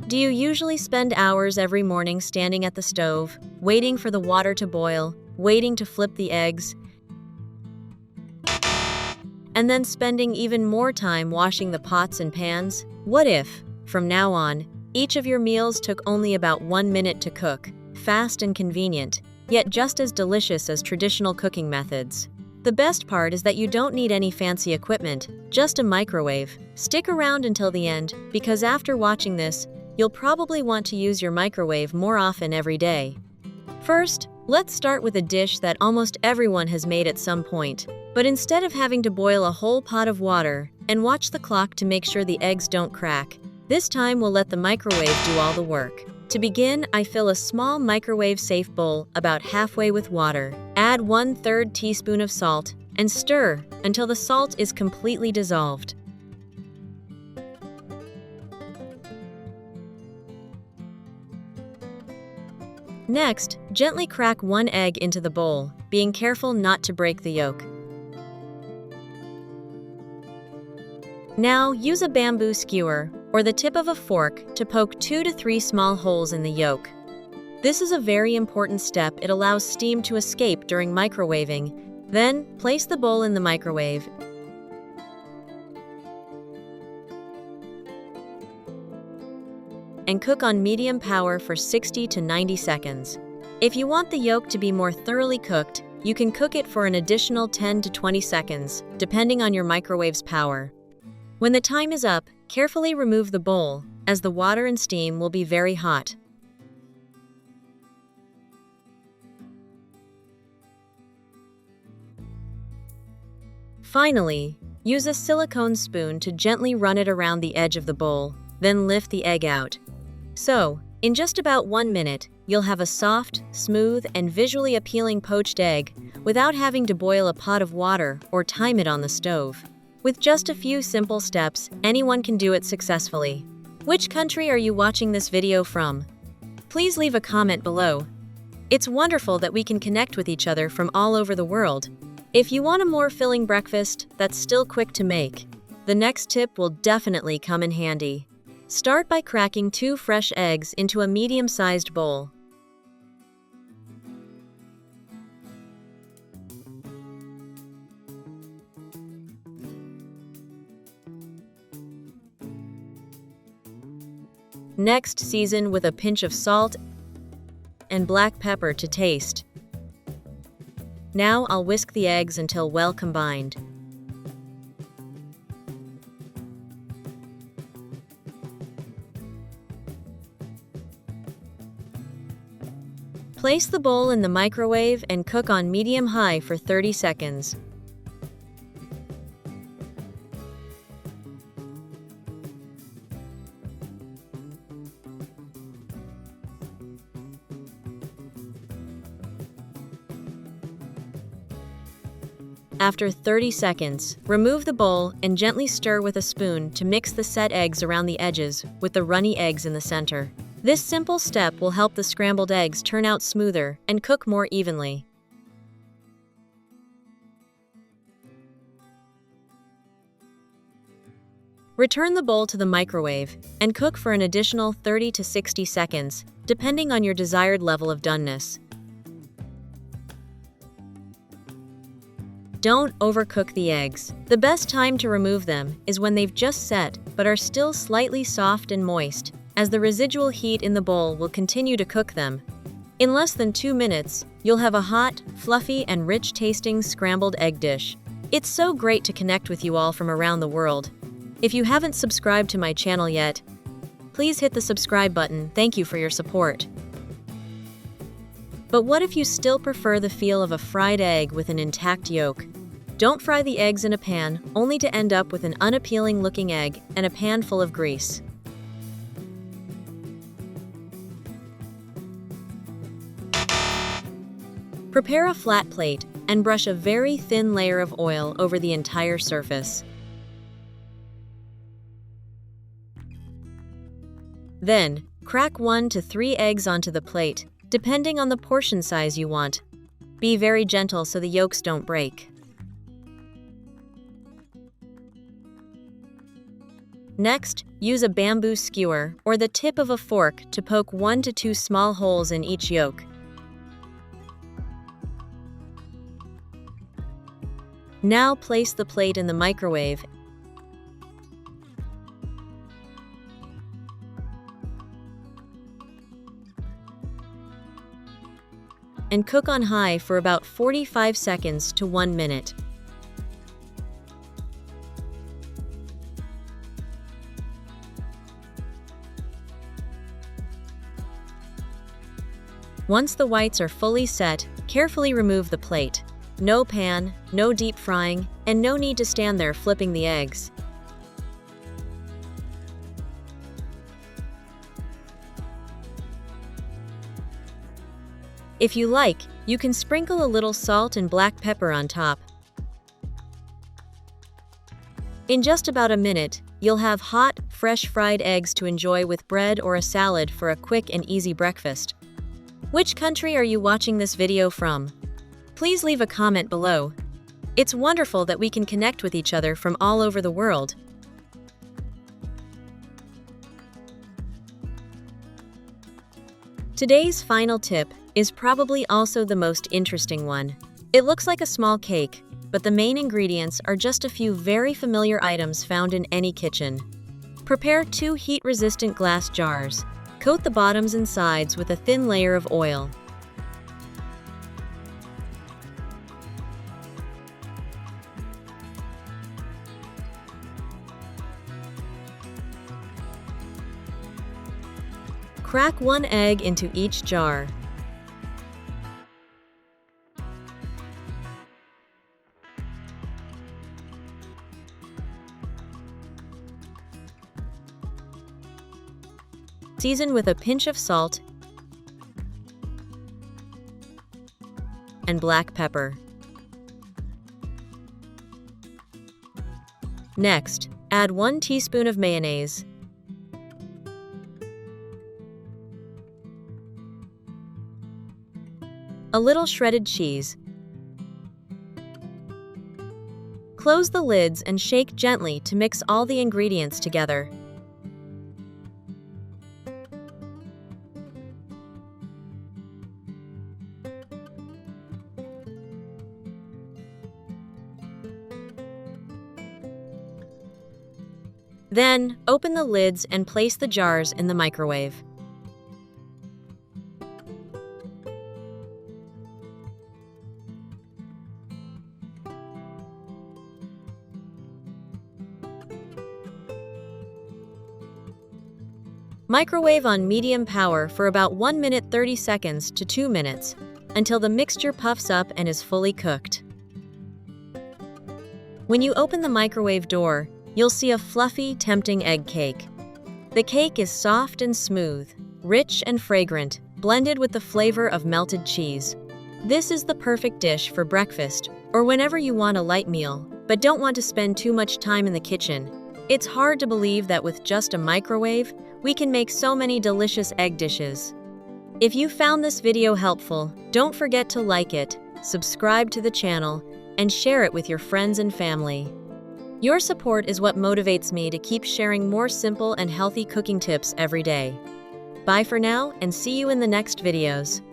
Do you usually spend hours every morning standing at the stove, waiting for the water to boil, waiting to flip the eggs, and then spending even more time washing the pots and pans? What if, from now on, each of your meals took only about 1 minute to cook, fast and convenient, yet just as delicious as traditional cooking methods? The best part is that you don't need any fancy equipment, just a microwave. Stick around until the end, because after watching this, you'll probably want to use your microwave more often every day. First, let's start with a dish that almost everyone has made at some point. But instead of having to boil a whole pot of water and watch the clock to make sure the eggs don't crack, this time we'll let the microwave do all the work. To begin, I fill a small microwave-safe bowl about halfway with water. Add 1/3 teaspoon of salt and stir until the salt is completely dissolved. Next, gently crack 1 egg into the bowl, being careful not to break the yolk. Now, use a bamboo skewer or the tip of a fork to poke 2 to 3 small holes in the yolk. This is a very important step. It allows steam to escape during microwaving. Then, place the bowl in the microwave and cook on medium power for 60 to 90 seconds. If you want the yolk to be more thoroughly cooked, you can cook it for an additional 10 to 20 seconds, depending on your microwave's power. When the time is up, carefully remove the bowl, as the water and steam will be very hot. Finally, use a silicone spoon to gently run it around the edge of the bowl, then lift the egg out. So, in just about 1 minute, you'll have a soft, smooth, and visually appealing poached egg without having to boil a pot of water or time it on the stove. With just a few simple steps, anyone can do it successfully. Which country are you watching this video from? Please leave a comment below. It's wonderful that we can connect with each other from all over the world. If you want a more filling breakfast that's still quick to make, the next tip will definitely come in handy. Start by cracking 2 fresh eggs into a medium-sized bowl. Next, season with a pinch of salt and black pepper to taste. Now I'll whisk the eggs until well combined. Place the bowl in the microwave and cook on medium-high for 30 seconds. After 30 seconds, remove the bowl and gently stir with a spoon to mix the set eggs around the edges with the runny eggs in the center. This simple step will help the scrambled eggs turn out smoother and cook more evenly. Return the bowl to the microwave and cook for an additional 30 to 60 seconds, depending on your desired level of doneness. Don't overcook the eggs. The best time to remove them is when they've just set but are still slightly soft and moist, as the residual heat in the bowl will continue to cook them. In less than 2 minutes, you'll have a hot, fluffy, and rich-tasting scrambled egg dish. It's so great to connect with you all from around the world. If you haven't subscribed to my channel yet, please hit the subscribe button. Thank you for your support. But what if you still prefer the feel of a fried egg with an intact yolk? Don't fry the eggs in a pan, only to end up with an unappealing-looking egg and a pan full of grease. Prepare a flat plate and brush a very thin layer of oil over the entire surface. Then, crack 1 to 3 eggs onto the plate, depending on the portion size you want. Be very gentle so the yolks don't break. Next, use a bamboo skewer or the tip of a fork to poke 1 to 2 small holes in each yolk. Now place the plate in the microwave and cook on high for about 45 seconds to 1 minute. Once the whites are fully set, carefully remove the plate. No pan, no deep frying, and no need to stand there flipping the eggs. If you like, you can sprinkle a little salt and black pepper on top. In just about a minute, you'll have hot, fresh fried eggs to enjoy with bread or a salad for a quick and easy breakfast. Which country are you watching this video from? Please leave a comment below. It's wonderful that we can connect with each other from all over the world. Today's final tip is probably also the most interesting one. It looks like a small cake, but the main ingredients are just a few very familiar items found in any kitchen. Prepare 2 heat-resistant glass jars. Coat the bottoms and sides with a thin layer of oil. Crack 1 egg into each jar. Season with a pinch of salt and black pepper. Next, add 1 teaspoon of mayonnaise, a little shredded cheese. Close the lids and shake gently to mix all the ingredients together. Then, open the lids and place the jars in the microwave. Microwave on medium power for about 1 minute 30 seconds to 2 minutes, until the mixture puffs up and is fully cooked. When you open the microwave door, you'll see a fluffy, tempting egg cake. The cake is soft and smooth, rich and fragrant, blended with the flavor of melted cheese. This is the perfect dish for breakfast or whenever you want a light meal, but don't want to spend too much time in the kitchen. It's hard to believe that with just a microwave, we can make so many delicious egg dishes. If you found this video helpful, don't forget to like it, subscribe to the channel, and share it with your friends and family. Your support is what motivates me to keep sharing more simple and healthy cooking tips every day. Bye for now, and see you in the next videos.